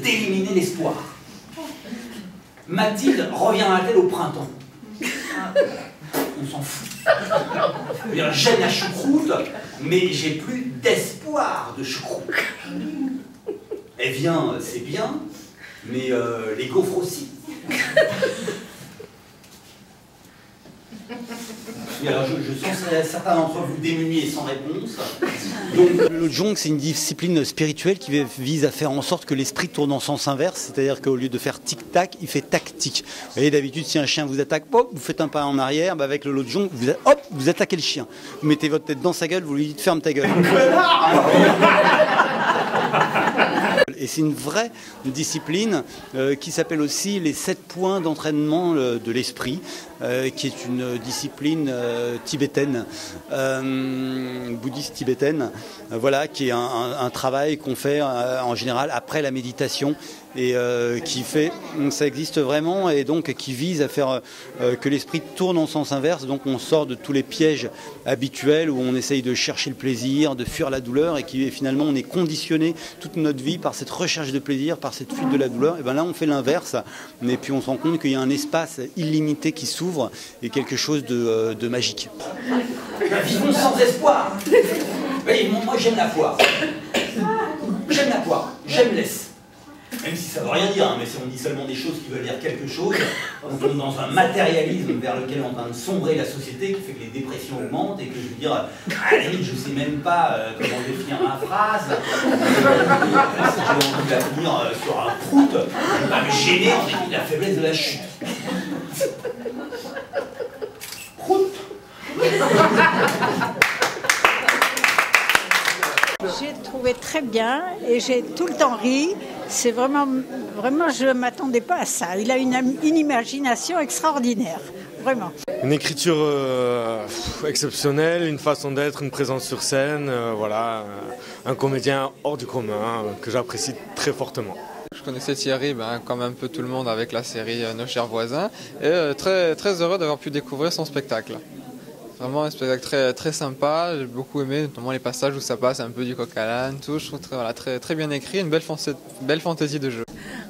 d'éliminer l'espoir. Mathilde revient-elle au printemps? On s'en fout. J'aime la choucroute, mais j'ai plus d'espoir de choucroute. Elle vient, c'est bien, mais les gaufres aussi. Et alors je sens certains d'entre vous démunis et sans réponse. Donc, le Jong, c'est une discipline spirituelle qui vise à faire en sorte que l'esprit tourne en sens inverse, c'est-à-dire qu'au lieu de faire tic-tac, il fait tac-tic. Vous voyez, d'habitude, si un chien vous attaque, hop, vous faites un pas en arrière, bah avec le Jong, vous attaquez le chien. Vous mettez votre tête dans sa gueule, vous lui dites ferme ta gueule. Et c'est une vraie discipline qui s'appelle aussi les 7 points d'entraînement de l'esprit, qui est une discipline tibétaine, bouddhiste tibétaine, voilà, qui est un travail qu'on fait en général après la méditation et qui fait, ça existe vraiment et donc qui vise à faire que l'esprit tourne en sens inverse, donc on sort de tous les pièges habituels où on essaye de chercher le plaisir, de fuir la douleur et qui finalement on est conditionné toute notre vie par cette recherche de plaisir, par cette fuite de la douleur. Et bien là on fait l'inverse et puis on se rend compte qu'il y a un espace illimité qui s'ouvre et quelque chose de magique. Vivons sans espoir. Oui, moi j'aime la poire. J'aime la poire, j'aime l'ess. Même si ça ne veut rien dire, hein, mais si on dit seulement des choses qui veulent dire quelque chose, on tombe dans un matérialisme vers lequel est en train de sombrer la société, qui fait que les dépressions augmentent et que je veux dire, à la limite, je ne sais même pas comment définir ma phrase. Si j'ai envie de la finir sur un prout, je ne vais pas me gêner en dépit de la faiblesse de la chute. Prout. J'ai trouvé très bien et j'ai tout le temps ri. C'est vraiment, je ne m'attendais pas à ça. Il a une imagination extraordinaire, vraiment. Une écriture exceptionnelle, une façon d'être, une présence sur scène, voilà, un comédien hors du commun que j'apprécie très fortement. Je connaissais Thierry comme un peu tout le monde avec la série Nos chers voisins et très, très heureux d'avoir pu découvrir son spectacle. Vraiment un spectacle très, très sympa, j'ai beaucoup aimé, notamment les passages où ça passe un peu du coq à l'âne, tout. Je trouve très, très bien écrit, une belle fantaisie de jeu.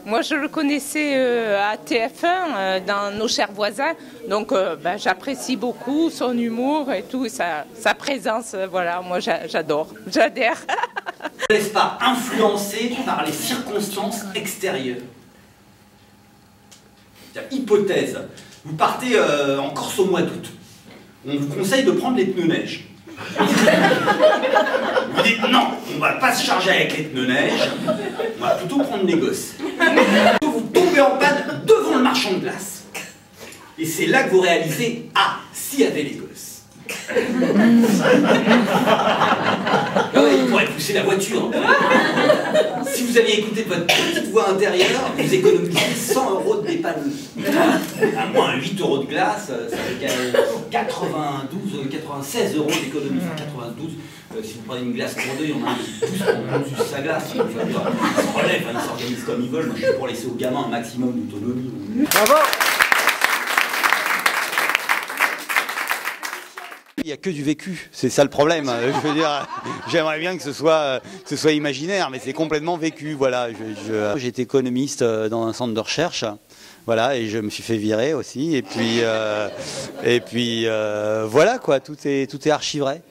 Moi je le connaissais à TF1 dans Nos chers voisins, donc j'apprécie beaucoup son humour et tout, sa présence, voilà, moi j'adore, j'adhère. Ne laisse pas influencer par les circonstances extérieures. Hypothèse, vous partez en Corse au mois d'août. On vous conseille de prendre les pneus neige. Vous dites non, on ne va pas se charger avec les pneus neige, on va plutôt prendre les gosses. Vous tombez en panne devant le marchand de glace. Et c'est là que vous réalisez, ah, s'il y avait les gosses. Il pourrait pousser la voiture. Si vous aviez écouté votre petite voix intérieure, vous économisez 100 € de dépanneuse. À moins 8 € de glace, ça fait 96 € d'économie. Enfin 92, si vous prenez une glace pour deux, il y en a un qui pousse pour juste sa glace. Ils se relèvent, ils s'organisent comme ils veulent. Moi, je suis pour laisser aux gamins un maximum d'autonomie. Bravo! Il n'y a que du vécu, c'est ça le problème. Je veux dire, j'aimerais bien que ce soit imaginaire, mais c'est complètement vécu. Voilà, j'étais économiste dans un centre de recherche, voilà, et je me suis fait virer aussi. Et puis voilà quoi, tout est archi vrai.